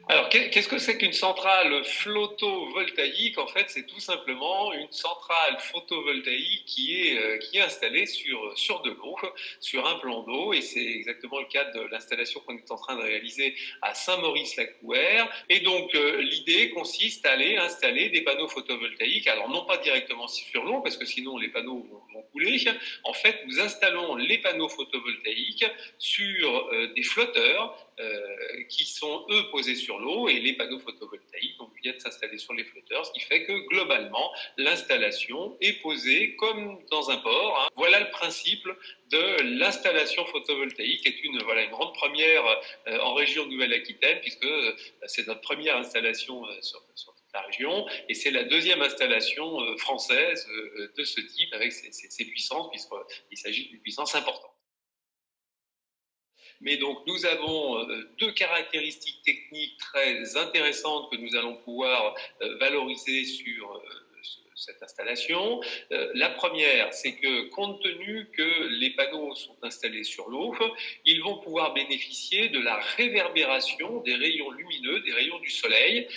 Alors, qu'est-ce que c'est qu'une centrale photovoltaïque? En fait, c'est tout simplement une centrale photovoltaïque qui est installée sur de l'eau, sur un plan d'eau, et c'est exactement le cas de l'installation qu'on est en train de réaliser à Saint-Maurice-la-Couère. Et donc, l'idée consiste à aller installer des panneaux photovoltaïques, alors non pas directement sur l'eau, parce que sinon les panneaux vont couler. En fait, nous installons les panneaux photovoltaïques sur des flotteurs qui sont eux posés sur l'eau, et les panneaux photovoltaïques donc, viennent s'installer sur les flotteurs, ce qui fait que globalement l'installation est posée comme dans un port. Voilà le principe de l'installation photovoltaïque, qui est une grande première en région Nouvelle-Aquitaine, puisque c'est notre première installation sur la région, et c'est la deuxième installation française de ce type avec ces puissances, puisqu'il s'agit d'une puissance importante. Mais donc, nous avons deux caractéristiques techniques très intéressantes que nous allons pouvoir valoriser sur cette installation. La première, c'est que compte tenu que les panneaux sont installés sur l'eau, ils vont pouvoir bénéficier de la réverbération des rayons lumineux, des rayons du soleil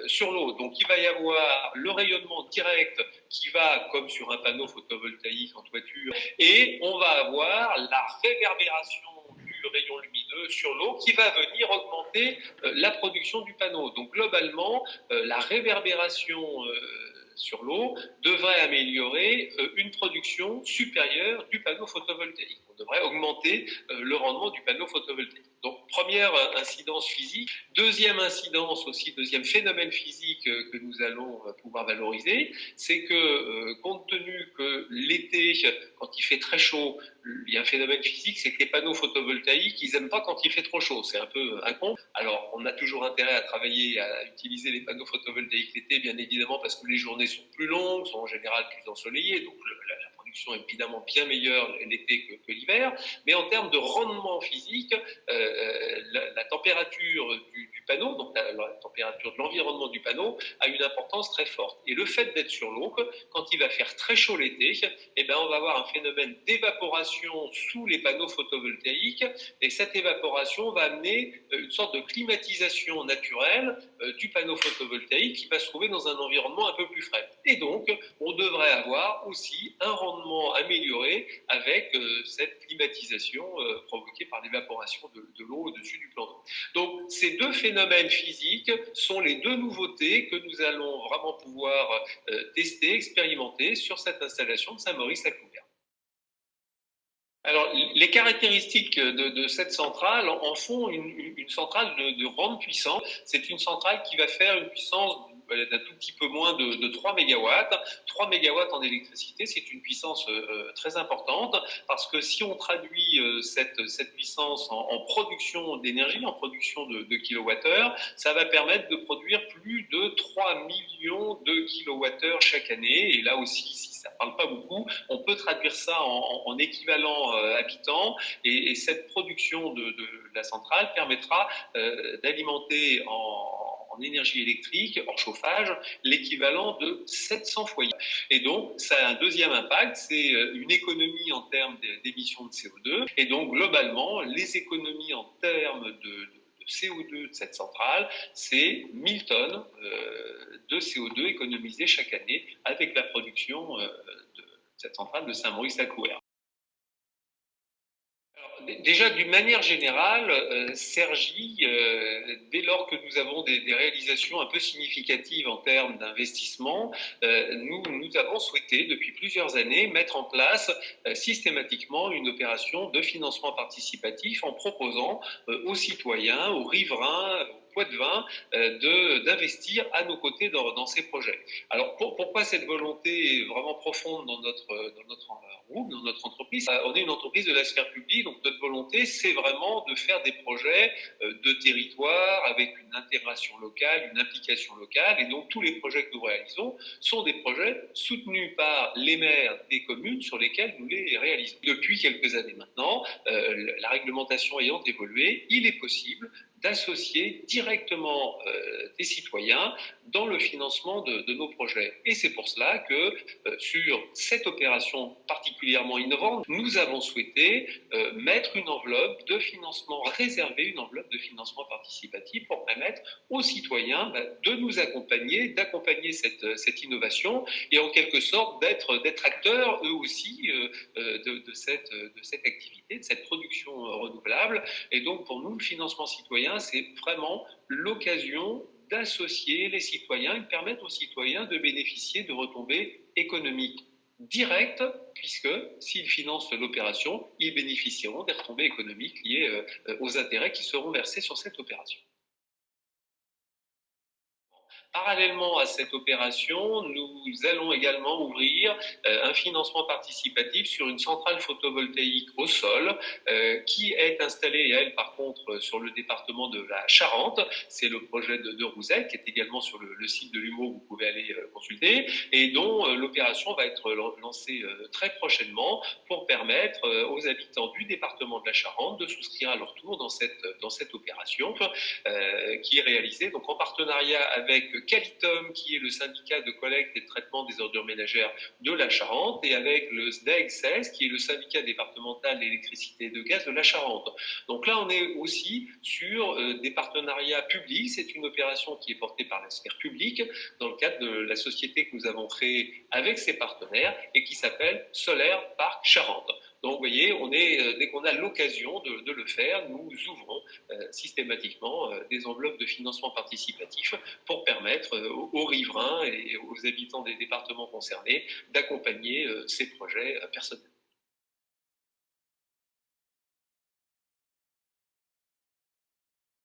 sur l'eau. Donc il va y avoir le rayonnement direct qui va, comme sur un panneau photovoltaïque en toiture, et on va avoir la réverbération du rayon lumineux sur l'eau qui va venir augmenter la production du panneau. Donc globalement, la réverbération sur l'eau devrait améliorer une production supérieure du panneau photovoltaïque. On devrait augmenter le rendement du panneau photovoltaïque. Donc première incidence physique. Deuxième incidence aussi, deuxième phénomène physique que nous allons pouvoir valoriser, c'est que compte tenu que l'été, quand il fait très chaud, il y a un phénomène physique, c'est que les panneaux photovoltaïques, ils n'aiment pas quand il fait trop chaud. C'est un peu incombe. Alors, on a toujours intérêt à travailler, à utiliser les panneaux photovoltaïques l'été, bien évidemment, parce que les journées sont plus longues, sont en général plus ensoleillées, donc la production est évidemment bien meilleure l'été que l'hiver. Mais en termes de rendement physique, la température du panneau, donc la température de l'environnement du panneau, a une importance très forte. Et le fait d'être sur l'eau, quand il va faire très chaud l'été, eh ben, on va avoir un phénomène d'évaporation sous les panneaux photovoltaïques, et cette évaporation va amener une sorte de climatisation naturelle du panneau photovoltaïque qui va se trouver dans un environnement un peu plus frais. Et donc, on devrait avoir aussi un rendement amélioré avec cette climatisation provoquée par l'évaporation de l'eau au-dessus du plan d'eau. Donc, ces deux phénomènes physiques sont les deux nouveautés que nous allons vraiment pouvoir tester, expérimenter sur cette installation de Saint-Maurice-la-Couère. Alors, les caractéristiques de cette centrale en font une centrale de grande puissance. C'est une centrale qui va faire une puissance d'un tout petit peu moins de 3 mégawatts. 3 mégawatts en électricité, c'est une puissance très importante, parce que si on traduit cette puissance en production d'énergie, en production de kilowattheures, ça va permettre de produire plus de 3 millions de kilowattheures chaque année. Et là aussi, si ça ne parle pas beaucoup, on peut traduire ça en équivalent habitants, et cette production de la centrale permettra d'alimenter en énergie électrique, en chauffage, l'équivalent de 700 foyers. Et donc, ça a un deuxième impact, c'est une économie en termes d'émissions de CO2. Et donc, globalement, les économies en termes de CO2 de cette centrale, c'est 1000 tonnes de CO2 économisées chaque année avec la production de cette centrale de Saint-Maurice-la-Couère. Déjà, d'une manière générale, Cergy, dès lors que nous avons des réalisations un peu significatives en termes d'investissement, nous avons souhaité, depuis plusieurs années, mettre en place systématiquement une opération de financement participatif en proposant aux citoyens, aux riverains, aux poitevins, d'investir à nos côtés dans ces projets. Alors, pourquoi cette volonté vraiment profonde dans notre groupe, dans notre entreprise? On est une entreprise de la sphère publique, donc notre volonté, c'est vraiment de faire des projets de territoire avec une intégration locale, une implication locale, et donc tous les projets que nous réalisons sont des projets soutenus par les maires des communes sur lesquels nous les réalisons. Depuis quelques années maintenant, la réglementation ayant évolué, il est possible d'associer directement des citoyens dans le financement de nos projets. Et c'est pour cela que sur cette opération particulièrement innovante, nous avons souhaité mettre une enveloppe de financement réservée, une enveloppe de financement participatif pour permettre aux citoyens de nous accompagner, d'accompagner cette innovation et en quelque sorte d'être acteurs eux aussi de cette activité, de cette production renouvelable. Et donc pour nous, le financement citoyen, c'est vraiment l'occasion d'associer les citoyens et de permettre aux citoyens de bénéficier de retombées économiques directes, puisque s'ils financent l'opération, ils bénéficieront des retombées économiques liées aux intérêts qui seront versés sur cette opération. Parallèlement à cette opération, nous allons également ouvrir un financement participatif sur une centrale photovoltaïque au sol qui est installée, elle par contre, sur le département de la Charente. C'est le projet de Rouzette qui est également sur le site de l'UMO, vous pouvez aller consulter, et dont l'opération va être lancée très prochainement pour permettre aux habitants du département de la Charente de souscrire à leur tour dans cette opération qui est réalisée donc en partenariat avec Qualitum, qui est le syndicat de collecte et de traitement des ordures ménagères de la Charente, et avec le SDEG 16, qui est le syndicat départemental d'électricité et de gaz de la Charente. Donc là, on est aussi sur des partenariats publics. C'est une opération qui est portée par la sphère publique dans le cadre de la société que nous avons créée avec ses partenaires et qui s'appelle Solaire Parc Charente. Donc, vous voyez, dès qu'on a l'occasion de le faire, nous ouvrons systématiquement des enveloppes de financement participatif pour permettre aux riverains et aux habitants des départements concernés d'accompagner ces projets personnels.